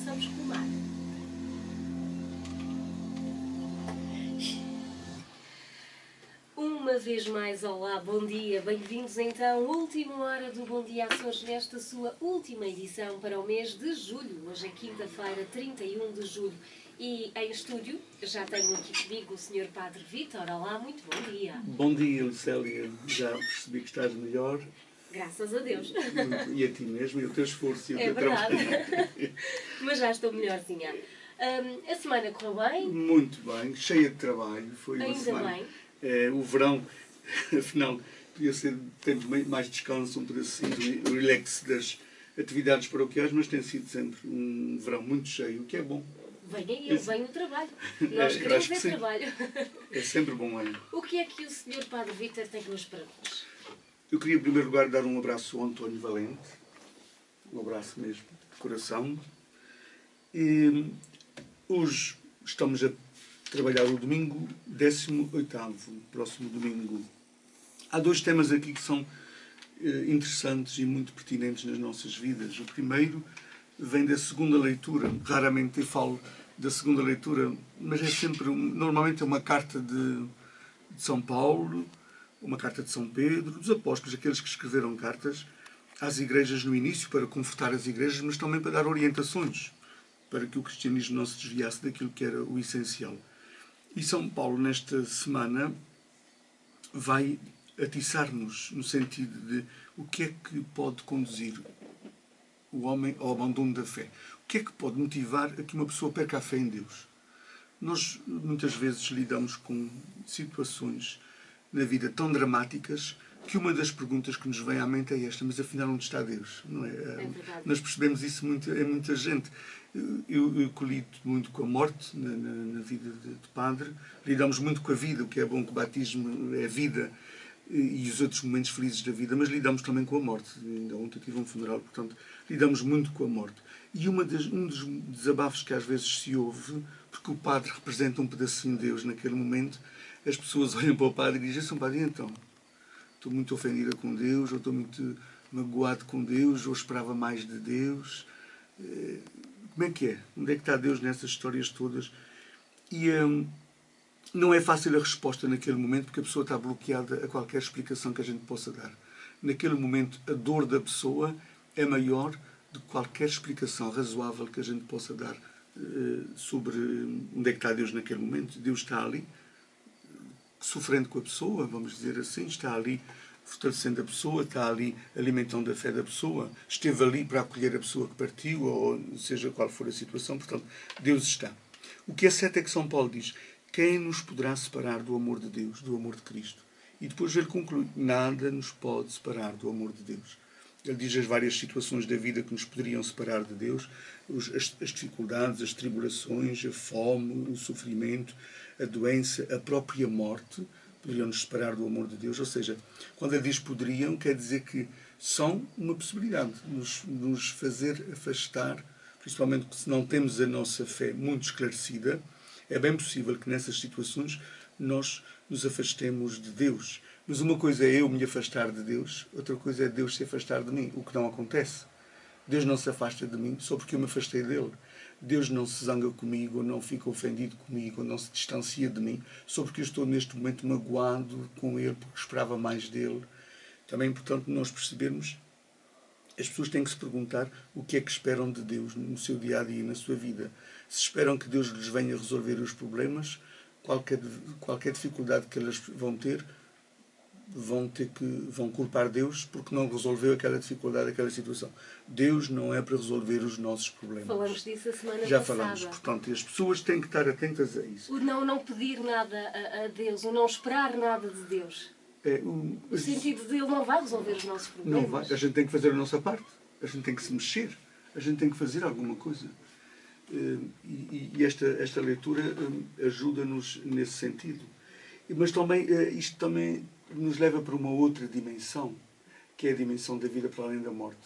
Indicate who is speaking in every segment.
Speaker 1: começamos com o mar. Uma vez mais, olá, bom dia, bem-vindos então, última hora do Bom Dia Açores nesta sua última edição para o mês de julho. Hoje é quinta-feira, 31 de julho e em estúdio já tenho aqui comigo o Sr. Padre Vítor. Olá, muito bom dia.
Speaker 2: Bom dia, Lucélia, já percebi que estás melhor.
Speaker 1: Graças a Deus.
Speaker 2: E a ti mesmo, e o teu esforço e o
Speaker 1: É
Speaker 2: teu
Speaker 1: verdade.
Speaker 2: trabalho.
Speaker 1: Mas já estou melhorzinha. A semana correu bem?
Speaker 2: Muito bem, cheia de trabalho. Foi uma
Speaker 1: Ainda
Speaker 2: semana.
Speaker 1: bem.
Speaker 2: O verão, afinal, podia ser tempo mais descanso, um pedacinho de relax das atividades paroquiais, mas tem sido sempre um verão muito cheio, o que é bom.
Speaker 1: Venha eu, venho o trabalho. Nós queremos
Speaker 2: acho que
Speaker 1: ver
Speaker 2: sim.
Speaker 1: trabalho.
Speaker 2: É sempre bom ano.
Speaker 1: O que é que o Sr. Padre Vítor tem hoje para nós?
Speaker 2: Eu queria, em primeiro lugar, dar um abraço ao António Valente. Um abraço mesmo, de coração. E hoje estamos a trabalhar o domingo 18º, próximo domingo. Há dois temas aqui que são interessantes e muito pertinentes nas nossas vidas. O primeiro vem da segunda leitura. Raramente eu falo da segunda leitura, mas é sempre, normalmente é uma carta de São Paulo, uma carta de São Pedro, dos apóstolos, aqueles que escreveram cartas às igrejas no início para confortar as igrejas, mas também para dar orientações para que o cristianismo não se desviasse daquilo que era o essencial. E São Paulo, nesta semana, vai atiçar-nos no sentido de o que é que pode conduzir o homem ao abandono da fé. O que é que pode motivar a que uma pessoa perca a fé em Deus? Nós, muitas vezes, lidamos com situações na vida tão dramáticas que uma das perguntas que nos vem à mente é esta: mas afinal onde está Deus? Não é? Nós percebemos isso muito, em muita gente. Eu lido muito com a morte na vida de padre, lidamos muito com a vida, o que é bom, que o batismo é vida e os outros momentos felizes da vida, mas lidamos também com a morte. Ainda ontem tive um funeral, portanto, lidamos muito com a morte. E um dos desabafos que às vezes se ouve, porque o padre representa um pedacinho de Deus naquele momento, as pessoas olham para o padre e dizem: São Padre, então, estou muito ofendida com Deus, ou estou muito magoado com Deus, ou esperava mais de Deus. Como é que é? Onde é que está Deus nessas histórias todas? E não é fácil a resposta naquele momento, porque a pessoa está bloqueada a qualquer explicação que a gente possa dar. Naquele momento, a dor da pessoa é maior do que qualquer explicação razoável que a gente possa dar sobre onde é que está Deus naquele momento. Deus está ali, sofrendo com a pessoa, vamos dizer assim, está ali fortalecendo a pessoa, está ali alimentando a fé da pessoa, esteve ali para acolher a pessoa que partiu, ou seja qual for a situação, portanto, Deus está. O que é certo é que São Paulo diz: quem nos poderá separar do amor de Deus, do amor de Cristo? E depois ele conclui: nada nos pode separar do amor de Deus. Ele diz as várias situações da vida que nos poderiam separar de Deus, as dificuldades, as tribulações, a fome, o sofrimento, a doença, a própria morte, poderiam nos separar do amor de Deus. Ou seja, quando ele diz poderiam, quer dizer que são uma possibilidade de nos fazer afastar, principalmente se não temos a nossa fé muito esclarecida. É bem possível que nessas situações nós nos afastemos de Deus. Mas uma coisa é eu me afastar de Deus, outra coisa é Deus se afastar de mim, o que não acontece. Deus não se afasta de mim só porque eu me afastei dele. Deus não se zanga comigo, ou não fica ofendido comigo, ou não se distancia de mim só porque eu estou neste momento magoado com ele, porque esperava mais dele. Também é importante nós percebermos, as pessoas têm que se perguntar o que é que esperam de Deus no seu dia-a-dia, na sua vida. Se esperam que Deus lhes venha resolver os problemas, qualquer dificuldade que elas vão ter, vão culpar Deus porque não resolveu aquela dificuldade, aquela situação. Deus não é para resolver os nossos problemas.
Speaker 1: Falamos disso a semana
Speaker 2: Já
Speaker 1: passada.
Speaker 2: falamos, portanto, as pessoas têm que estar atentas a isso.
Speaker 1: O não pedir nada a Deus, o não esperar nada de Deus. O sentido de Ele não vai resolver os nossos problemas.
Speaker 2: Não vai. A gente tem que fazer a nossa parte. A gente tem que se mexer. A gente tem que fazer alguma coisa. E esta leitura ajuda-nos nesse sentido. Mas também, isto também nos leva para uma outra dimensão, que é a dimensão da vida para além da morte.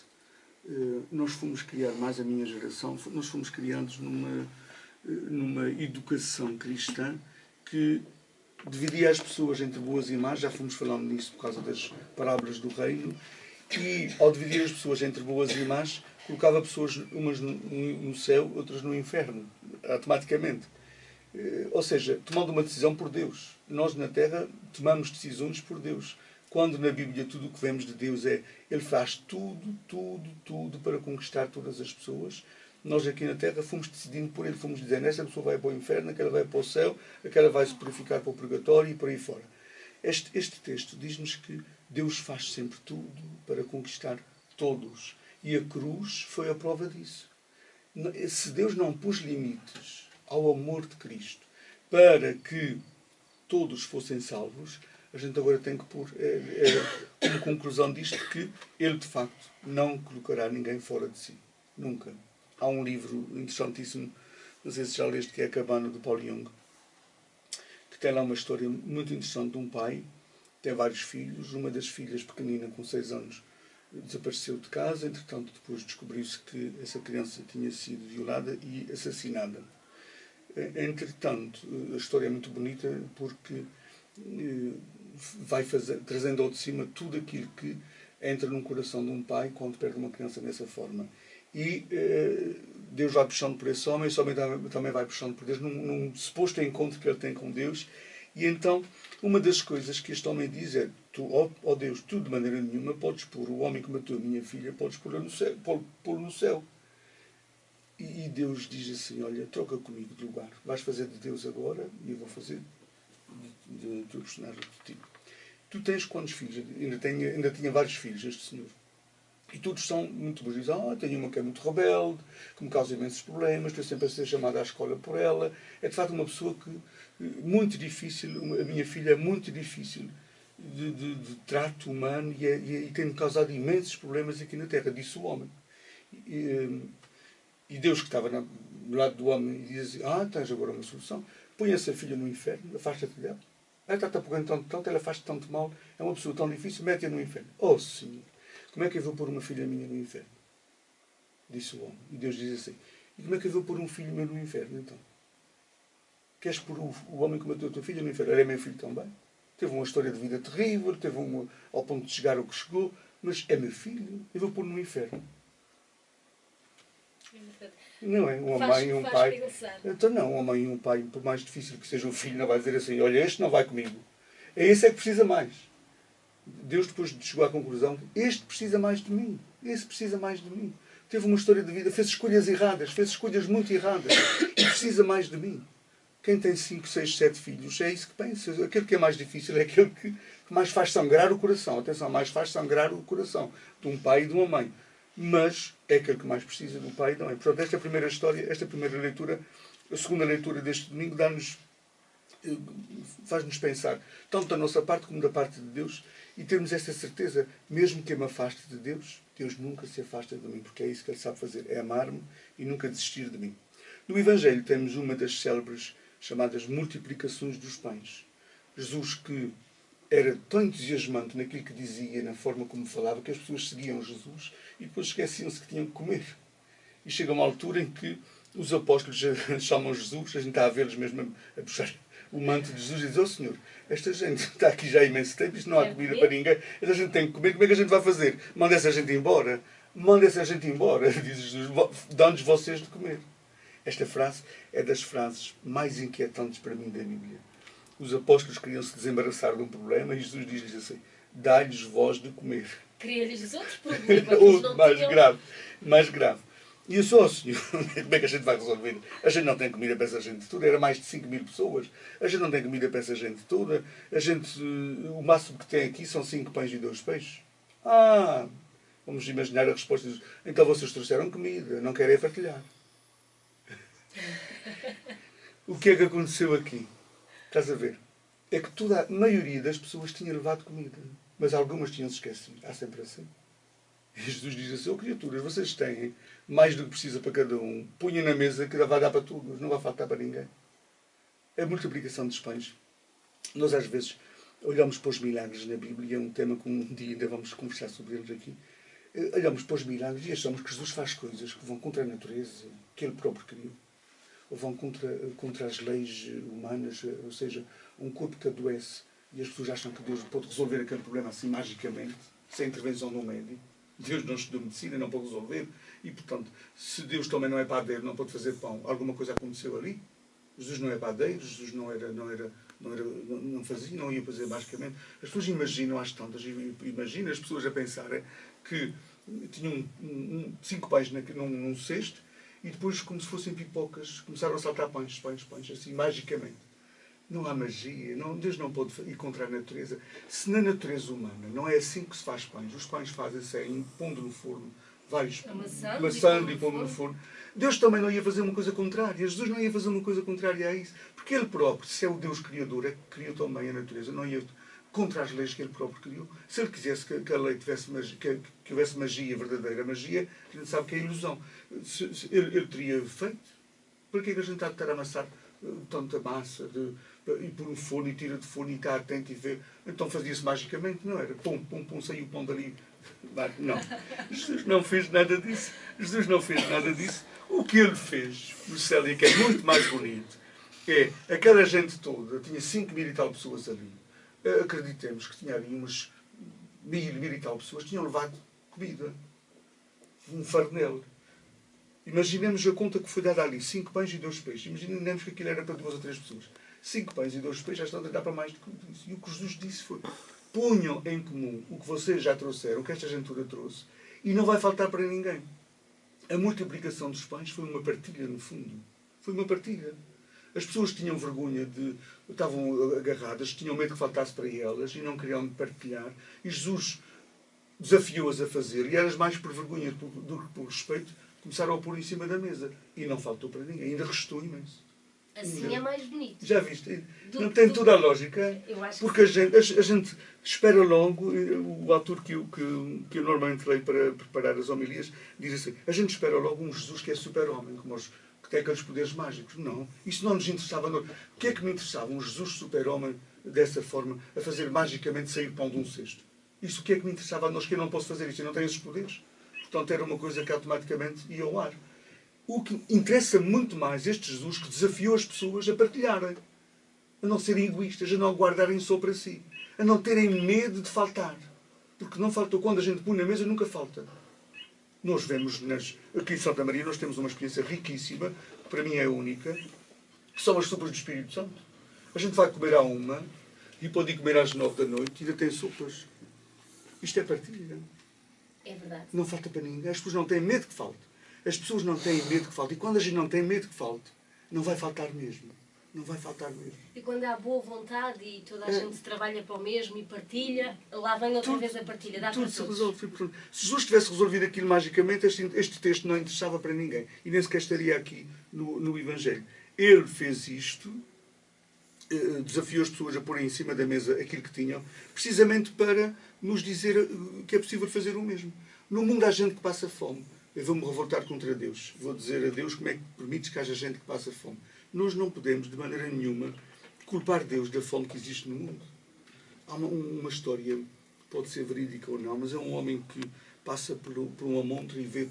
Speaker 2: Nós fomos criados, mais a minha geração, nós fomos criados numa educação cristã que dividia as pessoas entre boas e más. Já fomos falando nisso por causa das parábolas do reino. E ao dividir as pessoas entre boas e más, colocava pessoas umas no céu, outras no inferno, automaticamente. Ou seja, tomando uma decisão por Deus. Nós na Terra tomamos decisões por Deus. Quando na Bíblia tudo o que vemos de Deus é Ele faz tudo para conquistar todas as pessoas. Nós aqui na Terra fomos decidindo por Ele, fomos dizendo esta pessoa vai para o inferno, aquela vai para o céu, aquela vai se purificar para o purgatório e por aí fora. Este texto diz-nos que Deus faz sempre tudo para conquistar todos. E a cruz foi a prova disso. Se Deus não pôs limites ao amor de Cristo para que todos fossem salvos, a gente agora tem que pôr como conclusão disto que Ele de facto não colocará ninguém fora de si. Nunca. Há um livro interessantíssimo, não sei se já leste, que é A Cabana, de Paul Jung, que tem lá uma história muito interessante de um pai, tem vários filhos, uma das filhas pequenina com 6 anos desapareceu de casa, entretanto depois descobriu-se que essa criança tinha sido violada e assassinada. Entretanto, a história é muito bonita porque vai trazendo ao de cima tudo aquilo que entra no coração de um pai quando perde uma criança dessa forma. E Deus vai puxando por esse homem também vai puxando por Deus, num suposto encontro que ele tem com Deus. E então, uma das coisas que este homem diz é: tu, ó Deus, tu de maneira nenhuma podes pôr o homem que matou a minha filha, podes pô-lo no céu. E Deus diz assim: olha, troca comigo de lugar. Vais fazer de Deus agora e eu vou fazer de personagem de ti. Tu tens quantos filhos? Ainda tinha vários filhos, este senhor. E todos são muito bons. Dizem: tenho uma que é muito rebelde, que me causa imensos problemas, estou sempre a ser chamada à escola por ela. É de facto uma pessoa que muito difícil, a minha filha é muito difícil de trato humano e tem-me causado imensos problemas aqui na Terra, disse o homem. E Deus, que estava do lado do homem, diz assim: tens agora uma solução. Põe essa filha no inferno, afasta-te dela. Ela está-te apoiando tanto, ela faz tanto mal, é uma pessoa tão difícil, mete-a no inferno. Oh, Senhor, como é que eu vou pôr uma filha minha no inferno? Disse o homem. E Deus diz assim: e como é que eu vou pôr um filho meu no inferno, então? Queres pôr o homem que matou a tua filha no inferno? Ele é meu filho também. Teve uma história de vida terrível, teve ao ponto de chegar ao que chegou, mas é meu filho, eu vou pôr no inferno. Não é? Uma mãe e um pai. Então não, uma mãe e um pai, por mais difícil que seja o filho, não vai dizer assim: olha, este não vai comigo. É esse que precisa mais. Deus depois chegou à conclusão: este precisa mais de mim. Esse precisa mais de mim. Teve uma história de vida, fez escolhas erradas, fez escolhas muito erradas. E precisa mais de mim. Quem tem 5, 6, 7 filhos, é isso que pensa. Aquele que é mais difícil é aquele que mais faz sangrar o coração. Atenção, mais faz sangrar o coração de um pai e de uma mãe. Mas é aquele que mais precisa do pai e da mãe. Portanto, esta primeira história, esta primeira leitura, a segunda leitura deste domingo, faz-nos pensar, tanto da nossa parte como da parte de Deus, e termos esta certeza: mesmo que eu me afaste de Deus, Deus nunca se afasta de mim, porque é isso que Ele sabe fazer, é amar-me e nunca desistir de mim. No Evangelho temos uma das célebres chamadas multiplicações dos pães. Jesus, que era tão entusiasmante naquilo que dizia, na forma como falava, que as pessoas seguiam Jesus e depois esqueciam-se que tinham que comer. E chega uma altura em que os apóstolos chamam Jesus, a gente está a vê-los mesmo a puxar o manto de Jesus e diz: Senhor, esta gente está aqui já há imenso tempo, isto não há comida para ninguém, esta gente tem que comer, como é que a gente vai fazer? Manda essa gente embora. Manda essa gente embora, diz Jesus, dão-nos vocês de comer. Esta frase é das frases mais inquietantes para mim da Bíblia. Os apóstolos queriam se desembaraçar de um problema e Jesus diz-lhes assim: dá-lhes vós de comer.
Speaker 1: Cria-lhes outros problemas.
Speaker 2: Outro mais grave. E eu sou: Senhor, como é que a gente vai resolver? A gente não tem comida para essa gente toda. Era mais de 5.000 pessoas. A gente não tem comida para essa gente toda. O máximo que tem aqui são 5 pães e 2 peixes. Vamos imaginar a resposta. Então vocês trouxeram comida, não querem partilhar. O que é que aconteceu aqui? Estás a ver? É que a maioria das pessoas tinha levado comida, mas algumas tinham-se esquecido. Há sempre assim. E Jesus diz assim: criaturas, vocês têm mais do que precisa para cada um. Punha na mesa que vai dar para todos, não vai faltar para ninguém. A multiplicação dos pães. Nós às vezes olhamos para os milagres na Bíblia, é um tema que um dia ainda vamos conversar sobre eles aqui. Olhamos para os milagres e achamos que Jesus faz coisas que vão contra a natureza, que Ele próprio criou. Ou vão contra as leis humanas, ou seja, um corpo que adoece e as pessoas acham que Deus pode resolver aquele problema assim magicamente, sem intervenção de um médico. Deus não estudou medicina, não pode resolver. E, portanto, se Deus também não é padeiro, não pode fazer pão, alguma coisa aconteceu ali. Jesus não é padeiro, Jesus não fazia, não ia fazer basicamente. As pessoas imaginam às tantas, imagina as pessoas a pensarem que tinham 5 pães num cesto e depois, como se fossem pipocas, começaram a saltar pães, assim, magicamente. Não há magia, Deus não pode ir contra a natureza. Se na natureza humana não é assim que se faz pães, os pães fazem-se pondo no forno, vários, amassando e pondo no forno. Deus também não ia fazer uma coisa contrária. Jesus não ia fazer uma coisa contrária a isso. Porque Ele próprio, se é o Deus Criador, é que criou também a natureza. Não ia contra as leis que Ele próprio criou. Se Ele quisesse que a lei tivesse magia, que houvesse magia, verdadeira magia, a gente sabe que é ilusão. Ele teria feito. Para que é que a gente está a estar a amassar tanta massa e pôr no forno e tira de forno e está atento e vê? Então fazia-se magicamente, não era? Pum, saiu o pão dali. Não. Jesus não fez nada disso. Jesus não fez nada disso. O que ele fez, no céu, e que é muito mais bonito, é aquela gente toda, tinha 5 mil e tal pessoas ali. Acreditemos que tinha ali umas mil e tal pessoas, tinham levado comida. Um farnel. Imaginemos a conta que foi dada ali, 5 pães e 2 peixes. Imaginemos que aquilo era para 2 ou 3 pessoas. 5 pães e 2 peixes, já estão a dar para mais do que isso. E o que Jesus disse foi: ponham em comum o que vocês já trouxeram, o que esta gente toda trouxe, e não vai faltar para ninguém. A multiplicação dos pães foi uma partilha, no fundo. Foi uma partilha. As pessoas tinham vergonha estavam agarradas, tinham medo que faltasse para elas e não queriam partilhar. E Jesus desafiou-as a fazer. E elas, mais por vergonha do que por respeito, começaram a pôr em cima da mesa. E não faltou para ninguém. Ainda restou imenso.
Speaker 1: Assim é mais bonito.
Speaker 2: Já viste? Não tem toda a lógica. Porque a gente espera logo. O autor que eu normalmente leio para preparar as homilias diz assim: a gente espera logo um Jesus que é super-homem, que tem aqueles poderes mágicos. Não. Isso não nos interessava. Não. O que é que me interessava? Um Jesus super-homem dessa forma, a fazer magicamente sair pão de um cesto. Isso o que é que me interessava a nós, que eu não posso fazer isso? Eu não tenho esses poderes. Portanto, era uma coisa que automaticamente ia ao ar. O que interessa muito mais este Jesus que desafiou as pessoas a partilharem, a não serem egoístas, a não guardarem só para si, a não terem medo de faltar. Porque não faltou. Quando a gente põe na mesa, nunca falta. Nós vemos, aqui em Santa Maria, nós temos uma experiência riquíssima, que para mim é única, que são as sopas do Espírito Santo. A gente vai comer à 1 e pode ir comer às 9 da noite e ainda tem sopas. Isto é partilha.
Speaker 1: É verdade.
Speaker 2: Não falta para ninguém. As pessoas não têm medo que falte. As pessoas não têm medo que falte. E quando a gente não tem medo que falte, não vai faltar mesmo. Não vai faltar mesmo.
Speaker 1: E quando há boa vontade e toda a gente trabalha para o mesmo e partilha, lá vem outra vez a partilha. Dá para todos.
Speaker 2: Se Jesus tivesse resolvido aquilo magicamente, este texto não interessava para ninguém. E nem sequer estaria aqui no Evangelho. Ele fez isto, desafiou as pessoas a porem em cima da mesa aquilo que tinham, precisamente para nos dizer que é possível fazer o mesmo. No mundo há gente que passa fome. Eu vou-me revoltar contra Deus. Vou dizer a Deus como é que permites que haja gente que passa fome. Nós não podemos, de maneira nenhuma, culpar Deus da fome que existe no mundo. Há uma história, pode ser verídica ou não, mas é um homem que passa por uma montra e vê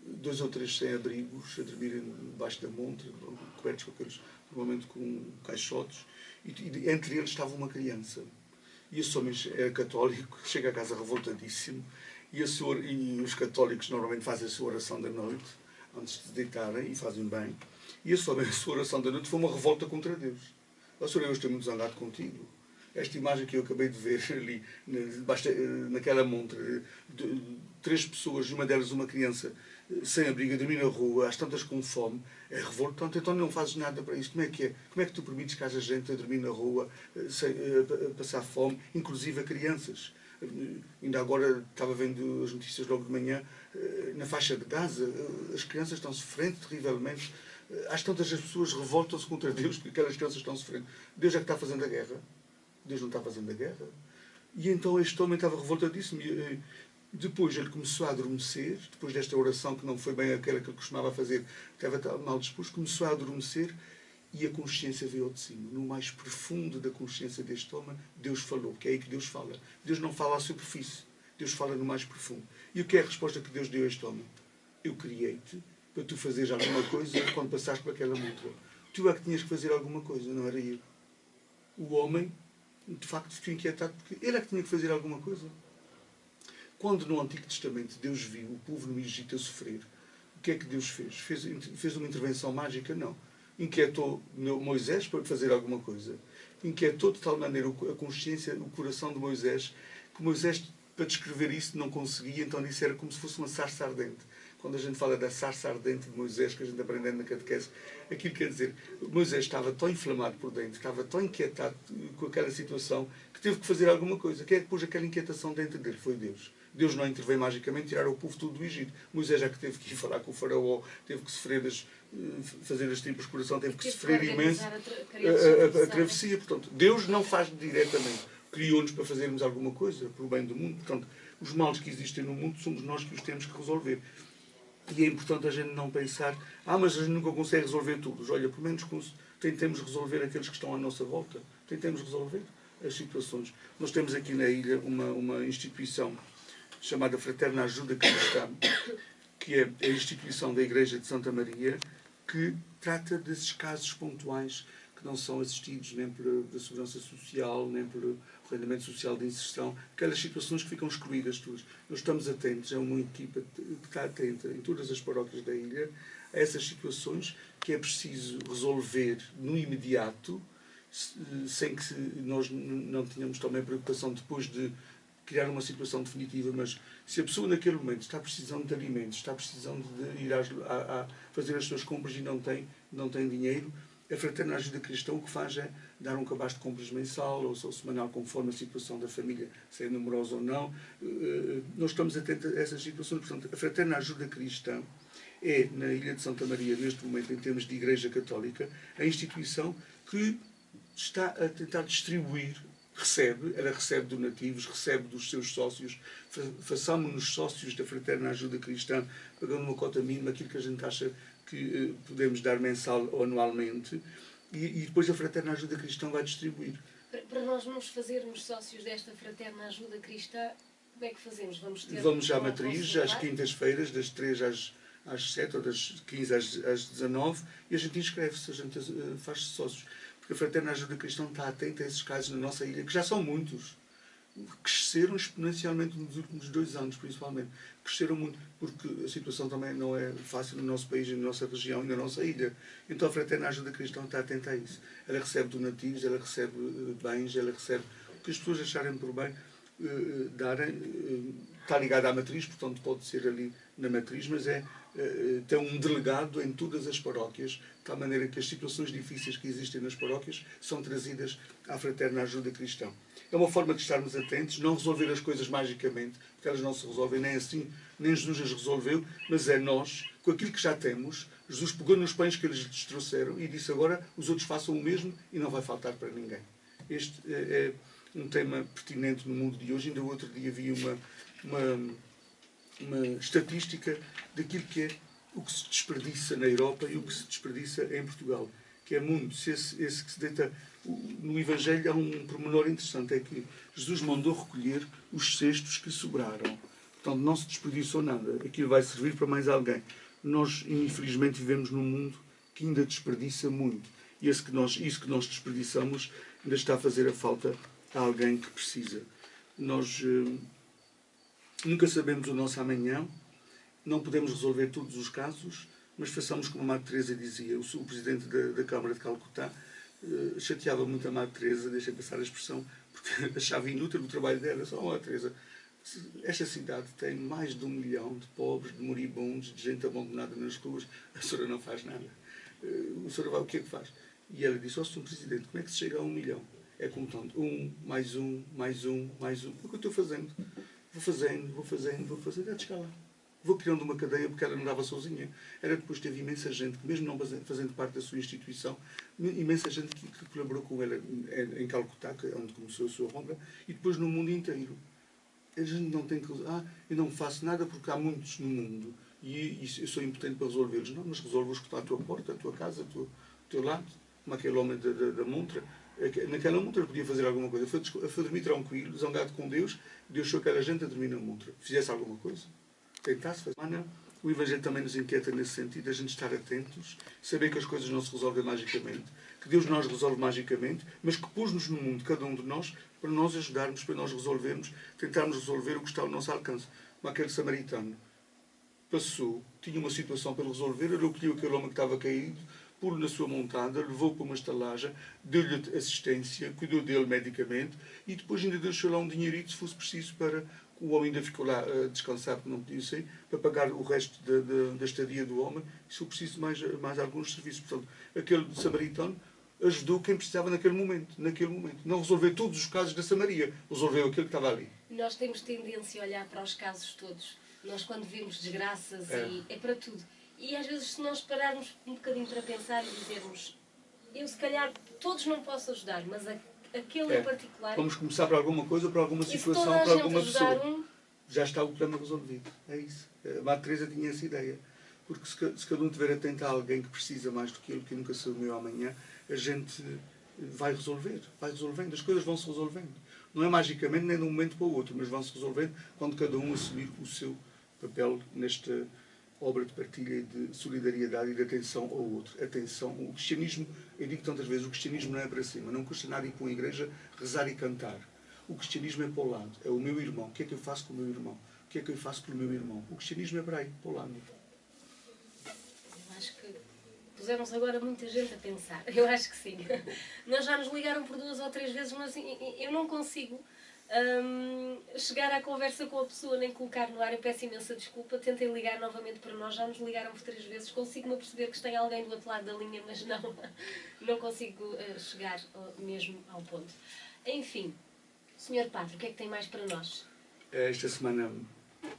Speaker 2: 2 ou 3 sem-abrigos a dormirem debaixo da montra, cobertos com aqueles, normalmente com caixotes, e entre eles estava uma criança. E esse homem é católico, chega a casa revoltadíssimo, e os católicos normalmente fazem a sua oração da noite, antes de deitarem, e fazem bem. E a sua oração da noite foi uma revolta contra Deus. Ó Senhor, eu estou muito zangado contigo. Esta imagem que eu acabei de ver ali, naquela montra, 3 pessoas, uma delas uma criança, sem abrigo, a dormir na rua, às tantas com fome, é revoltante. Então não fazes nada para isso. Como é que é? Como é que tu permites que haja gente a dormir na rua, a passar fome, inclusive a crianças? Ainda agora estava vendo as notícias logo de manhã, na faixa de Gaza, as crianças estão sofrendo terrivelmente. Às tantas as pessoas revoltam-se contra Deus porque aquelas crianças estão sofrendo. Deus é que está fazendo a guerra. Deus não está fazendo a guerra. E então este homem estava revoltadíssimo. Depois ele começou a adormecer, depois desta oração que não foi bem aquela que ele costumava fazer, estava mal disposto, começou a adormecer e a consciência veio de cima. No mais profundo da consciência deste homem, Deus falou, que é aí que Deus fala. Deus não fala à superfície, Deus fala no mais profundo. E o que é a resposta que Deus deu a este homem? Eu criei-te para tu fazeres alguma coisa quando passaste por aquela montra. Tu é que tinhas que fazer alguma coisa, não era eu. O homem, de facto, ficou inquietado porque ele é que tinha que fazer alguma coisa. Quando no Antigo Testamento Deus viu o povo no Egito a sofrer, o que é que Deus fez? Fez uma intervenção mágica? Não. Inquietou Moisés para fazer alguma coisa. Inquietou de tal maneira a consciência, o coração de Moisés, que Moisés, para descrever isso, não conseguia, então disse era como se fosse uma sarça ardente. Quando a gente fala da sarça ardente de Moisés, que a gente aprende na catequese, aquilo quer dizer, Moisés estava tão inflamado por dentro, estava tão inquietado com aquela situação, que teve que fazer alguma coisa. Quem é que pôs aquela inquietação dentro dele? Foi Deus. Deus não interveio magicamente tirar o povo todo do Egito. Moisés já que teve que ir falar com o faraó, teve que sofrer fazer as tripas de coração, teve que sofrer imenso a travessia. Portanto, Deus não faz diretamente. Criou-nos para fazermos alguma coisa para o bem do mundo. Portanto, os males que existem no mundo somos nós que os temos que resolver. E é importante a gente não pensar, mas a gente nunca consegue resolver tudo. Olha, pelo menos tentemos resolver aqueles que estão à nossa volta. Tentemos resolver as situações. Nós temos aqui na ilha uma instituição chamada Fraterna Ajuda Cristã, que é a instituição da Igreja de Santa Maria, que trata desses casos pontuais que não são assistidos nem pela Segurança Social, nem pelo Rendimento Social de Inserção, aquelas situações que ficam excluídas todas. Nós estamos atentos, é uma equipa que está atenta em todas as paróquias da ilha a essas situações que é preciso resolver no imediato, sem que nós não tenhamos também preocupação depois de criar uma situação definitiva, mas se a pessoa naquele momento está precisando de alimentos, está precisando de ir a fazer as suas compras e não tem dinheiro, a Fraterna Ajuda Cristã o que faz é dar um cabaz de compras mensal ou semanal, conforme a situação da família, se é numerosa ou não. Nós estamos atentos a essas situações. Portanto, a Fraterna Ajuda Cristã é, na Ilha de Santa Maria, neste momento, em termos de Igreja Católica, a instituição que está a tentar distribuir, ela recebe donativos, recebe dos seus sócios, façamos-nos sócios da Fraterna Ajuda Cristã, pagando uma cota mínima, aquilo que a gente acha que podemos dar mensal ou anualmente, e depois a Fraterna Ajuda Cristã vai distribuir.
Speaker 1: Para nós nos fazermos sócios desta Fraterna Ajuda Cristã, como é que fazemos?
Speaker 2: Vamos à matriz, às quintas-feiras, das 3 às 7 ou das 15 às 19, e a gente inscreve-se, a gente faz-se sócios. Porque a Fraterna Ajuda Cristã está atenta a esses casos na nossa ilha, que já são muitos. Cresceram exponencialmente nos últimos 2 anos, principalmente. Cresceram muito, porque a situação também não é fácil no nosso país, na nossa região e na nossa ilha. Então a Fraterna Ajuda Cristã está atenta a isso. Ela recebe donativos, ela recebe bens, ela recebe o que as pessoas acharem por bem darem. Está ligada à matriz, portanto pode ser ali na matriz, mas tem um delegado em todas as paróquias, de tal maneira que as situações difíceis que existem nas paróquias são trazidas à Fraterna Ajuda Cristã. É uma forma de estarmos atentos, não resolver as coisas magicamente, porque elas não se resolvem nem assim, nem Jesus as resolveu, mas é nós, com aquilo que já temos. Jesus pegou nos pães que eles lhes trouxeram e disse agora os outros façam o mesmo e não vai faltar para ninguém. Este é um tema pertinente no mundo de hoje. Ainda outro dia vi uma estatística daquilo que é o que se desperdiça na Europa e o que se desperdiça em Portugal, que é muito. Esse que se deita no Evangelho há um pormenor interessante, é que Jesus mandou recolher os cestos que sobraram. Portanto, não se desperdiçou nada. Aquilo vai servir para mais alguém. Nós, infelizmente, vivemos num mundo que ainda desperdiça muito. E isso que nós desperdiçamos ainda está a fazer a falta a alguém que precisa. Nós nunca sabemos o nosso amanhã, não podemos resolver todos os casos, mas façamos como a Madre Teresa dizia. O presidente da Câmara de Calcutá chateava muito a Madre Teresa, deixem passar a expressão, porque achava inútil o trabalho dela. Só, Madre Teresa, esta cidade tem mais de 1 milhão de pobres, de moribundos, de gente abandonada nas ruas, a senhora não faz nada. A senhora vai, o que é que faz? E ela disse, Sr. Presidente, como é que se chega a 1 milhão? É contando 1, mais 1, mais 1, mais 1. O que eu estou fazendo? Vou fazendo, até chegar lá. Vou criando uma cadeia, porque ela não dava sozinha. Ela depois teve imensa gente, que mesmo não fazendo parte da sua instituição, imensa gente que colaborou com ela em Calcutá, que é onde começou a sua ronda, e depois no mundo inteiro. A gente não tem que eu não faço nada porque há muitos no mundo e eu sou impotente para resolvê-los. Não, mas resolve-os que está à tua porta, à tua casa, ao teu lado, como aquele homem da montra. Naquela montra podia fazer alguma coisa. Foi dormir tranquilo, zangado com Deus, Deus achou aquela gente a dormir na montra. Fizesse alguma coisa, tentasse fazer. O Evangelho também nos inquieta nesse sentido, a gente estar atentos, saber que as coisas não se resolvem magicamente, que Deus não as resolve magicamente, mas que pôs-nos no mundo, cada um de nós, para nós ajudarmos, para nós resolvermos, tentarmos resolver o que está ao nosso alcance. Como aquele samaritano passou, tinha uma situação para resolver, ele recolheu aquele homem que estava caído, pô-lo na sua montada, levou para uma estalagem, deu-lhe assistência, cuidou dele medicamente e depois ainda deixou lá um dinheirito, se fosse preciso, para o homem ainda ficou lá a descansar, porque não podia sair, para pagar o resto da estadia do homem, e se for preciso mais alguns serviços. Portanto, aquele samaritano ajudou quem precisava naquele momento. Não resolveu todos os casos da Samaria, resolveu aquele que estava ali.
Speaker 1: Nós temos tendência a olhar para os casos todos. Nós, quando vemos desgraças, é para tudo. E às vezes, se nós pararmos um bocadinho para pensar e dizermos, eu se calhar todos não posso ajudar, mas aquele em particular...
Speaker 2: Vamos começar por alguma coisa, por alguma situação, por alguma pessoa. Já está o problema resolvido. É isso. A Madre Teresa tinha essa ideia. Porque se cada um estiver atento a alguém que precisa mais do que ele, que nunca se meu amanhã, a gente vai resolvendo. As coisas vão se resolvendo. Não é magicamente nem de um momento para o outro, mas vão se resolvendo quando cada um assumir o seu papel nesta obra de partilha e de solidariedade e de atenção ao outro. Atenção, o cristianismo, eu digo tantas vezes, o cristianismo não é para cima. Não custa nada ir para uma igreja, rezar e cantar. O cristianismo é para o lado. É o meu irmão. O que é que eu faço com o meu irmão? O que é que eu faço pelo meu irmão? O cristianismo é para aí, para o lado.
Speaker 1: Eu acho que puseram-se agora muita gente a pensar. Eu acho que sim. Nós já nos ligaram por 2 ou 3 vezes, mas eu não consigo chegar à conversa com a pessoa nem colocar no ar. Eu peço imensa desculpa. Tentem ligar novamente para nós. Já nos ligaram por 3 vezes. Consigo-me perceber que tem alguém do outro lado da linha, mas não consigo chegar mesmo ao ponto. Enfim, Sr. Padre, o que é que tem mais para nós?
Speaker 2: Esta semana,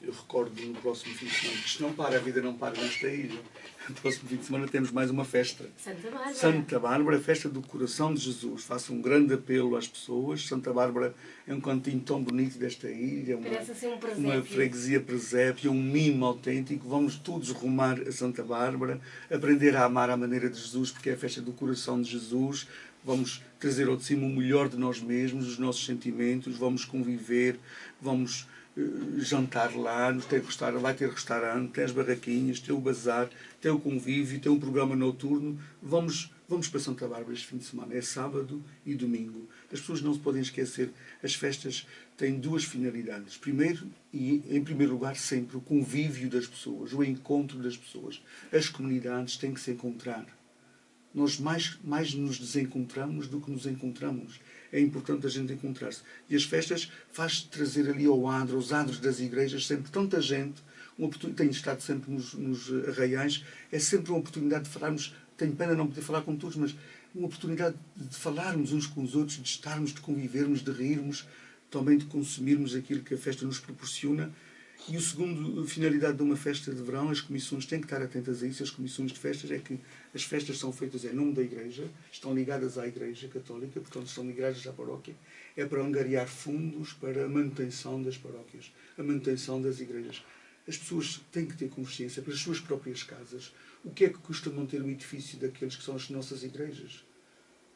Speaker 2: eu recordo no próximo fim de semana, que isto não para, a vida não para nesta ilha. No próximo fim de semana temos mais uma festa.
Speaker 1: Santa Bárbara.
Speaker 2: Santa Bárbara, a festa do coração de Jesus. Faço um grande apelo às pessoas. Santa Bárbara é um cantinho tão bonito desta ilha. Uma freguesia presépio, um mimo autêntico. Vamos todos rumar a Santa Bárbara, aprender a amar à maneira de Jesus, porque é a festa do coração de Jesus. Vamos trazer ao de cima o melhor de nós mesmos, os nossos sentimentos, vamos conviver, vamos jantar lá, vai ter restaurante, tem as barraquinhas, tem o bazar, tem o convívio, tem um programa noturno. Vamos para Santa Bárbara este fim de semana. É sábado e domingo. As pessoas não se podem esquecer. As festas têm 2 finalidades. Primeiro, e em primeiro lugar, sempre o convívio das pessoas, o encontro das pessoas. As comunidades têm que se encontrar. Nós mais nos desencontramos do que nos encontramos. É importante a gente encontrar-se. E as festas faz trazer ali aos adros das igrejas sempre tanta gente. Tenho estado sempre nos arraiais. É sempre uma oportunidade de falarmos. Tenho pena não poder falar com todos, mas uma oportunidade de falarmos uns com os outros, de estarmos, de convivermos, de rirmos, também de consumirmos aquilo que a festa nos proporciona. E o segundo finalidade de uma festa de verão, as comissões têm que estar atentas a isso. As comissões de festas é que as festas são feitas em nome da Igreja, estão ligadas à Igreja Católica, portanto estão ligadas à paróquia. É para angariar fundos para a manutenção das paróquias, a manutenção das igrejas. As pessoas têm que ter consciência, para as suas próprias casas, o que é que custa manter o edifício daqueles que são as nossas igrejas.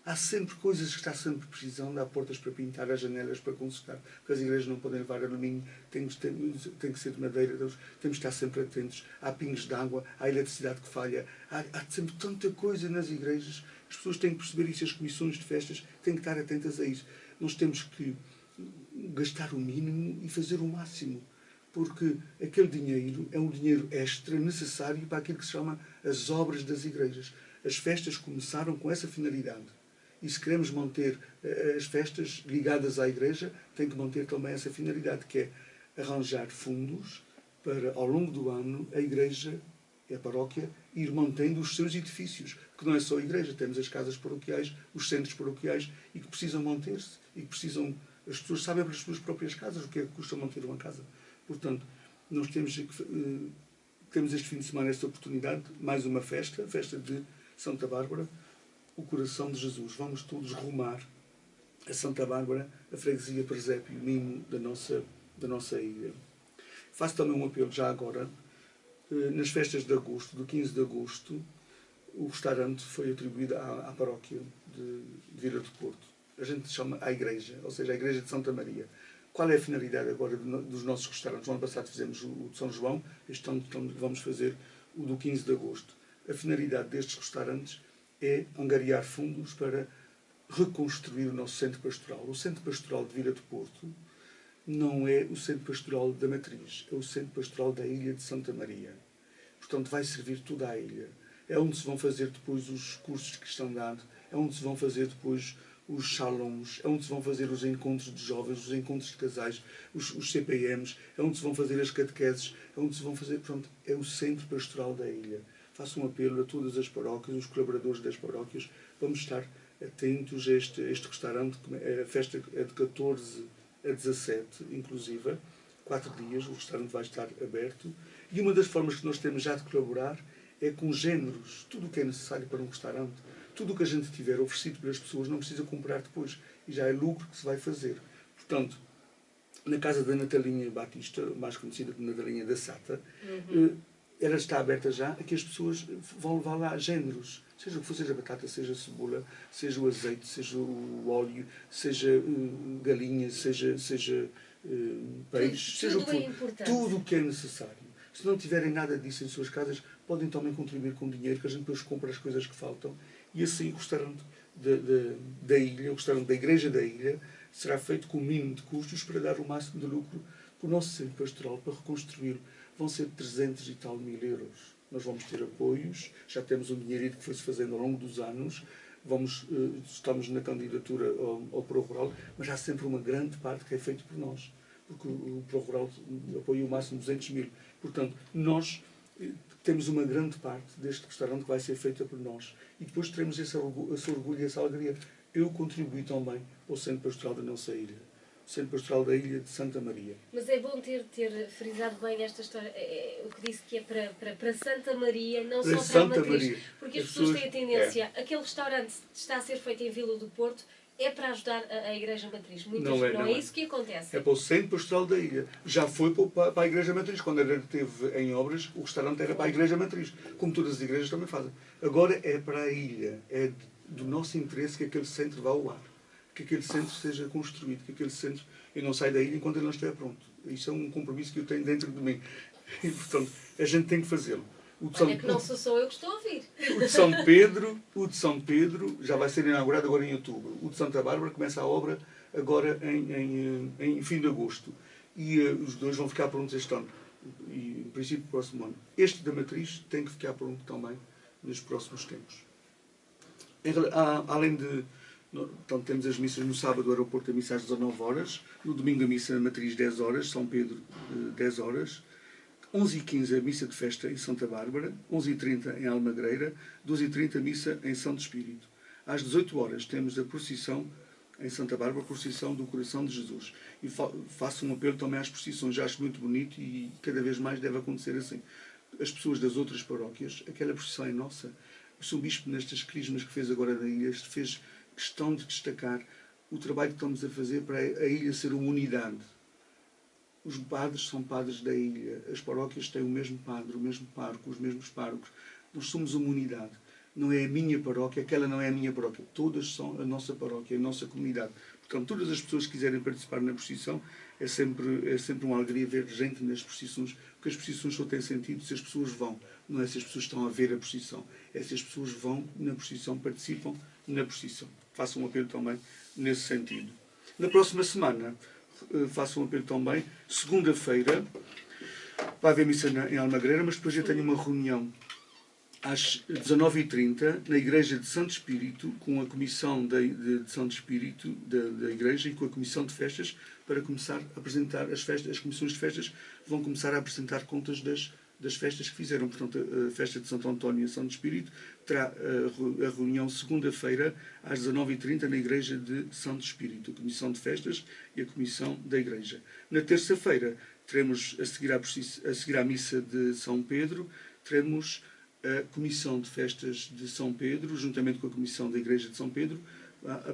Speaker 2: Há sempre coisas que está sempre precisando. Há portas para pintar, há janelas para consertar, porque as igrejas não podem levar alumínio, tem que ser de madeira, temos que estar sempre atentos. Há pingos de água, há eletricidade que falha, há sempre tanta coisa nas igrejas. As pessoas têm que perceber isso, as comissões de festas têm que estar atentas a isso. Nós temos que gastar o mínimo e fazer o máximo, porque aquele dinheiro é um dinheiro extra necessário para aquilo que se chama as obras das igrejas. As festas começaram com essa finalidade. E se queremos manter as festas ligadas à Igreja, tem que manter também essa finalidade, que é arranjar fundos para, ao longo do ano, a Igreja e a paróquia ir mantendo os seus edifícios, que não é só a Igreja, temos as casas paroquiais, os centros paroquiais, e que precisam manter-se, e que precisam... As pessoas sabem pelas suas próprias casas o que é que custa manter uma casa. Portanto, nós temos este fim de semana esta oportunidade, mais uma festa, a festa de Santa Bárbara, o coração de Jesus. Vamos todos rumar a Santa Bárbara, a freguesia presépio, mimo da nossa ilha. Faço também um apelo já agora. Nas festas de agosto, do 15 de agosto, o restaurante foi atribuído à paróquia de Vila do Porto. A gente chama a igreja, ou seja, a igreja de Santa Maria. Qual é a finalidade agora dos nossos restaurantes? O ano passado fizemos o de São João, este ano vamos fazer o do 15 de agosto. A finalidade destes restaurantes é angariar fundos para reconstruir o nosso centro pastoral. O centro pastoral de Vila do Porto não é o centro pastoral da Matriz, é o centro pastoral da ilha de Santa Maria. Portanto, vai servir toda a ilha. É onde se vão fazer depois os cursos de cristandade, é onde se vão fazer depois os salões, é onde se vão fazer os encontros de jovens, os encontros de casais, os CPMs, é onde se vão fazer as catequeses, é onde se vão fazer, pronto, é o centro pastoral da ilha. Faço um apelo a todas as paróquias, os colaboradores das paróquias, vamos estar atentos a este restaurante. A festa é de 14 a 17, inclusive, 4 dias, o restaurante vai estar aberto. E uma das formas que nós temos já de colaborar é com géneros, tudo o que é necessário para um restaurante. Tudo o que a gente tiver oferecido para as pessoas não precisa comprar depois. E já é lucro que se vai fazer. Portanto, na casa da Natalinha Batista, mais conhecida como Natalinha da Sata, ela está aberta já a que as pessoas vão levar lá géneros. Seja o que for, seja a batata, seja a cebola, seja o azeite, seja o óleo, seja galinha, seja peixe, seja o que for. Tudo o que é necessário. Se não tiverem nada disso em suas casas, podem também contribuir com dinheiro, que a gente depois compra as coisas que faltam. E assim o restaurante da ilha, o restaurante da Igreja da Ilha, será feito com o mínimo de custos para dar o máximo de lucro para o nosso centro pastoral, para reconstruí-lo. Vão ser 300 e tal mil euros. Nós vamos ter apoios, já temos um dinheirito que foi-se fazendo ao longo dos anos, estamos na candidatura ao ProRural, mas há sempre uma grande parte que é feita por nós, porque o ProRural apoia o máximo 200 mil. Portanto, nós temos uma grande parte deste restaurante que vai ser feita por nós. E depois teremos esse orgulho e essa alegria. Eu contribuí também ao Centro Pastoral da nossa ilha. O Centro Pastoral da Ilha de Santa Maria.
Speaker 1: Mas é bom ter frisado bem esta história. O que disse que é para Santa Maria, não só para
Speaker 2: Santa
Speaker 1: a Matriz.
Speaker 2: Maria.
Speaker 1: Porque as pessoas têm a tendência... Aquele restaurante está a ser feito em Vila do Porto, é para ajudar a Igreja Matriz. Não é isso que acontece.
Speaker 2: É para o Centro Pastoral da Ilha. Já foi para a Igreja Matriz. Quando ele esteve em obras, o restaurante era para a Igreja Matriz. Como todas as igrejas também fazem. Agora é para a ilha. É do nosso interesse que aquele centro vá ao ar. Que aquele centro seja construído. Que aquele centro... Eu não saio da ilha enquanto ele não estiver pronto. Isso é um compromisso que eu tenho dentro de mim. E, portanto, a gente tem que fazê-lo.
Speaker 1: Olha que não sou eu que estou a ouvir.
Speaker 2: O de São Pedro já vai ser inaugurado agora em outubro. O de Santa Bárbara começa a obra agora em fim de agosto. E os dois vão ficar prontos este ano. E, em princípio, próximo ano. Este da Matriz tem que ficar pronto também nos próximos tempos. Além de... Então, temos as missas no sábado, o aeroporto, a missa às 19 horas. No domingo, a missa na Matriz, 10 horas. São Pedro, 10 horas. 11h15 a missa de festa em Santa Bárbara, 11h30 em Almagreira, 12h30 a missa em Santo Espírito. Às 18 horas temos a procissão em Santa Bárbara, a procissão do Coração de Jesus. E faço um apelo também às procissões, já acho muito bonito e cada vez mais deve acontecer assim. As pessoas das outras paróquias, aquela procissão é nossa. O Sr. Bispo, nestas crismas que fez agora da ilha, fez questão de destacar o trabalho que estamos a fazer para a ilha ser uma unidade. Os padres são padres da ilha. As paróquias têm o mesmo padre, o mesmo pároco, os mesmos párocos. Nós somos uma unidade. Não é a minha paróquia, aquela não é a minha paróquia. Todas são a nossa paróquia, a nossa comunidade. Portanto, todas as pessoas que quiserem participar na procissão, é sempre uma alegria ver gente nas procissões, porque as procissões só têm sentido se as pessoas vão. Não é se as pessoas estão a ver a procissão. É se as pessoas vão na procissão, participam na procissão. Faço um apelo também nesse sentido. Na próxima semana, faço um apelo também. Segunda-feira vai haver missa em Almagreira, mas depois eu tenho uma reunião às 19h30 na Igreja de Santo Espírito, com a Comissão de Santo Espírito da Igreja e com a Comissão de Festas, para começar a apresentar as festas. As comissões de festas vão começar a apresentar contas das festas que fizeram. Portanto, a festa de Santo António e Santo Espírito terá a reunião segunda-feira às 19h30 na Igreja de Santo Espírito, a Comissão de Festas e a Comissão da Igreja. Na terça-feira teremos, a seguir à missa de São Pedro, teremos a Comissão de Festas de São Pedro, juntamente com a Comissão da Igreja de São Pedro, a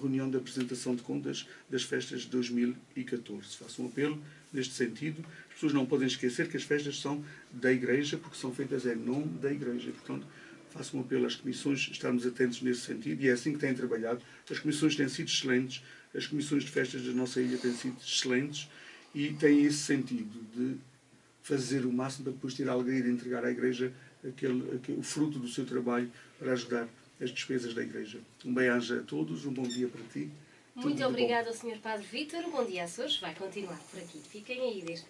Speaker 2: reunião de apresentação de contas das festas de 2014. Faço um apelo neste sentido. As pessoas não podem esquecer que as festas são da Igreja, porque são feitas em nome da Igreja. Portanto, faço um apelo às comissões, estarmos atentos nesse sentido, e é assim que têm trabalhado. As comissões têm sido excelentes, as comissões de festas da nossa ilha têm sido excelentes e têm esse sentido de fazer o máximo para depois ter a alegria de entregar à Igreja o fruto do seu trabalho para ajudar as despesas da Igreja. Um bem-aja a todos, um bom dia para ti.
Speaker 1: Muito obrigada ao Sr. Padre Vítor. Um bom dia a todos. Vai continuar por aqui. Fiquem aí desde